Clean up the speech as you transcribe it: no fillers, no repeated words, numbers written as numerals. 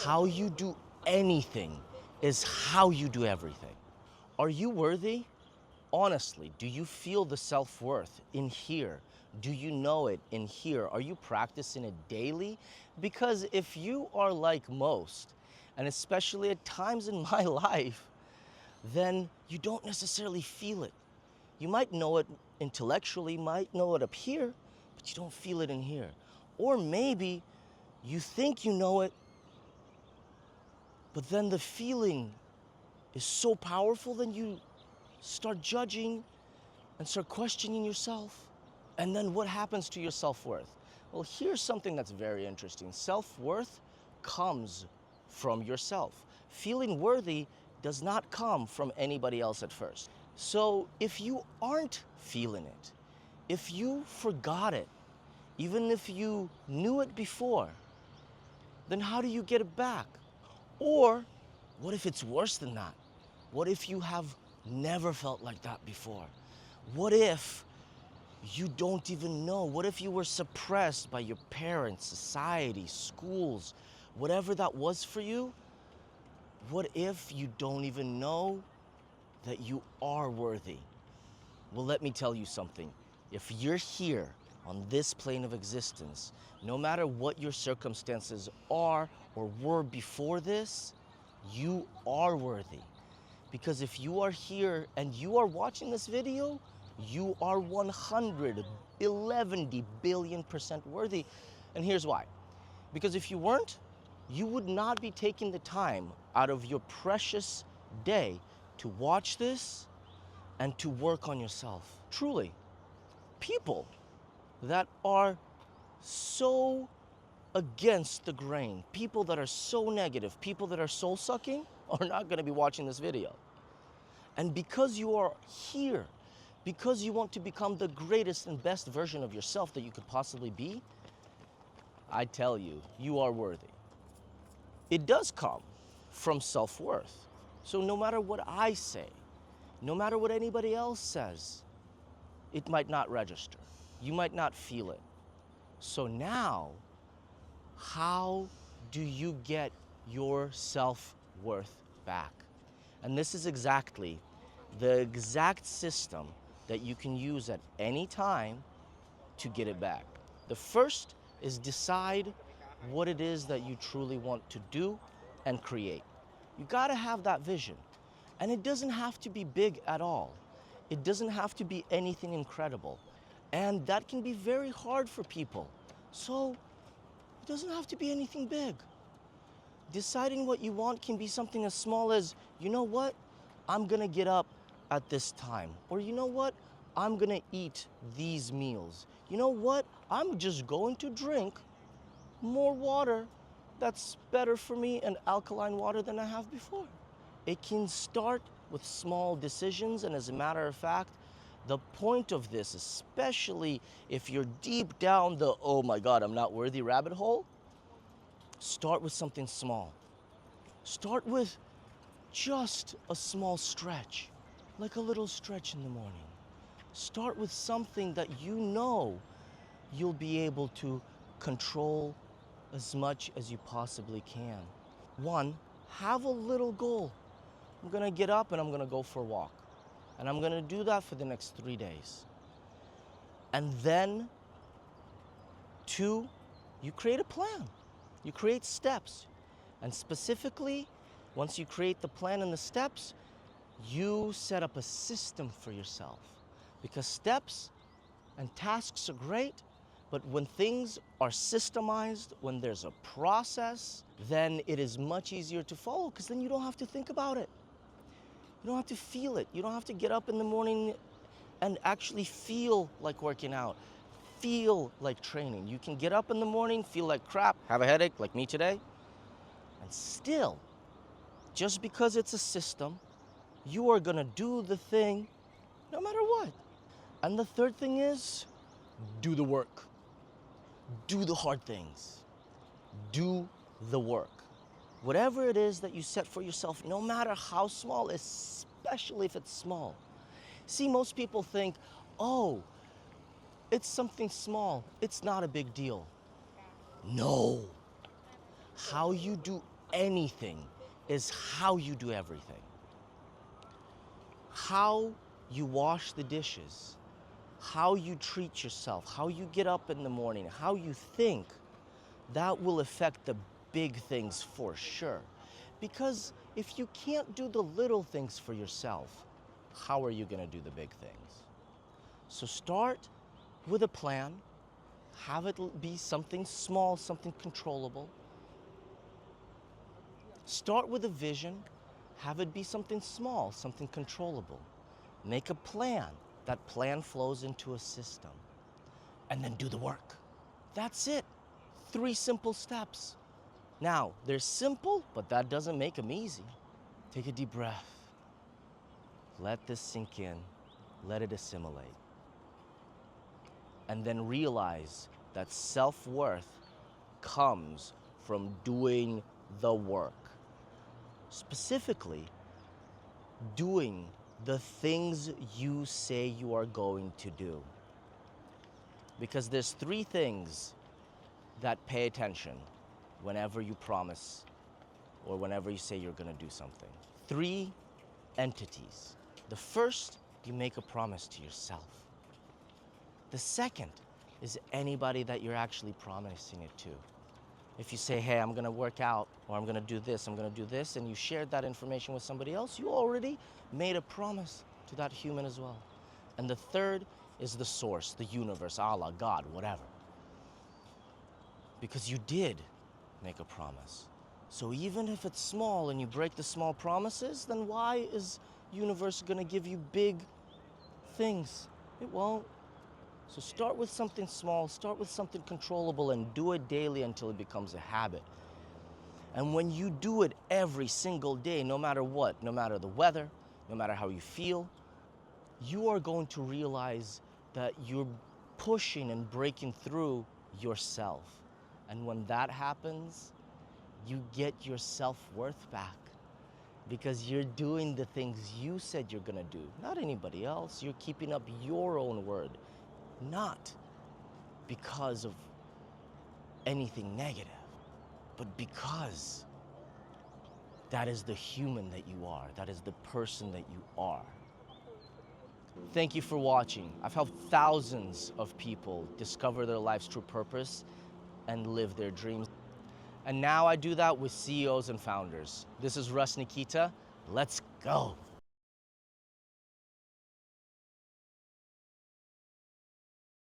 How you do anything is how you do everything. Are you worthy? Honestly, do you feel the self-worth in here? Do you know it in here? Are you practicing it daily? Because if you are like most, and especially at times in my life, then you don't necessarily feel it. You might know it intellectually, might know it up here, but you don't feel it in here. Or maybe you think you know it, but then the feeling is so powerful, then you start judging and start questioning yourself. And then what happens to your self-worth? Well, here's something that's very interesting. Self-worth comes from yourself. Feeling worthy does not come from anybody else at first. So if you aren't feeling it, if you forgot it, even if you knew it before, then how do you get it back? Or what if it's worse than that? What if you have never felt like that before? What if you don't even know? What if you were suppressed by your parents, society, schools, whatever that was for you? What if you don't even know that you are worthy? Well, let me tell you something. If you're here on this plane of existence, no matter what your circumstances are or were before this, you are worthy. Because if you are here and you are watching this video, you are 111 billion% worthy. And here's why. Because if you weren't, you would not be taking the time out of your precious day to watch this and to work on yourself. Truly, people that are so against the grain, people that are so negative, people that are soul-sucking are not going to be watching this video. And because you are here, because you want to become the greatest and best version of yourself that you could possibly be, I tell you, you are worthy. It does come from self-worth. So no matter what I say, no matter what anybody else says, it might not register. You might not feel it. So now, how do you get your self-worth back? And this is exactly the exact system that you can use at any time to get it back. The first is decide what it is that you truly want to do and create. You gotta have that vision. And it doesn't have to be big at all. It doesn't have to be anything incredible. And that can be very hard for people. So it doesn't have to be anything big. Deciding what you want can be something as small as, you know what? I'm gonna get up at this time. Or you know what? I'm gonna eat these meals. You know what? I'm just going to drink more water that's better for me and alkaline water than I have before. It can start with small decisions, and as a matter of fact, the point of this, especially if you're deep down the, oh my God, I'm not worthy rabbit hole, start with something small. Start with just a small stretch, like a little stretch in the morning. Start with something that you know you'll be able to control as much as you possibly can. One, have a little goal. I'm gonna get up and I'm gonna go for a walk. And I'm gonna do that for the next 3 days. And then, two, you create a plan. You create steps. And specifically, once you create the plan and the steps, you set up a system for yourself. Because steps and tasks are great, but when things are systemized, when there's a process, then it is much easier to follow because then you don't have to think about it. You don't have to feel it. You don't have to get up in the morning and actually feel like working out, feel like training. You can get up in the morning, feel like crap, have a headache like me today, and still, just because it's a system, you are gonna do the thing no matter what. And the third thing is, do the work. Do the hard things. Do the work. Whatever it is that you set for yourself, no matter how small, especially if it's small. See, most people think, oh, it's something small. It's not a big deal. No. How you do anything is how you do everything. How you wash the dishes, how you treat yourself, how you get up in the morning, how you think, that will affect the big things for sure. Because if you can't do the little things for yourself, how are you going to do the big things? So start with a plan, have it be something small, something controllable. Start with a vision, have it be something small, something controllable. Make a plan. That plan flows into a system. And then do the work. That's it. 3 simple steps. Now, they're simple, but that doesn't make them easy. Take a deep breath. Let this sink in. Let it assimilate. And then realize that self-worth comes from doing the work. Specifically, doing the things you say you are going to do. Because there's 3 things that pay attention whenever you promise or whenever you say you're going to do something. 3 entities. The first, you make a promise to yourself. The second is anybody that you're actually promising it to. If you say, hey, I'm going to work out, or I'm going to do this, I'm going to do this, and you shared that information with somebody else, you already made a promise to that human as well. And the third is the source, the universe, Allah, God, whatever. Because you did make a promise. So even if it's small and you break the small promises, then why is universe going to give you big things? It won't. So start with something small, start with something controllable, and do it daily until it becomes a habit. And when you do it every single day, no matter what, no matter the weather, no matter how you feel, you are going to realize that you're pushing and breaking through yourself. And when that happens, you get your self-worth back because you're doing the things you said you're gonna do, not anybody else. You're keeping up your own word, not because of anything negative, but because that is the human that you are. That is the person that you are. Thank you for watching. I've helped thousands of people discover their life's true purpose and live their dreams. And now I do that with CEOs and founders. This is Nikita. Let's go.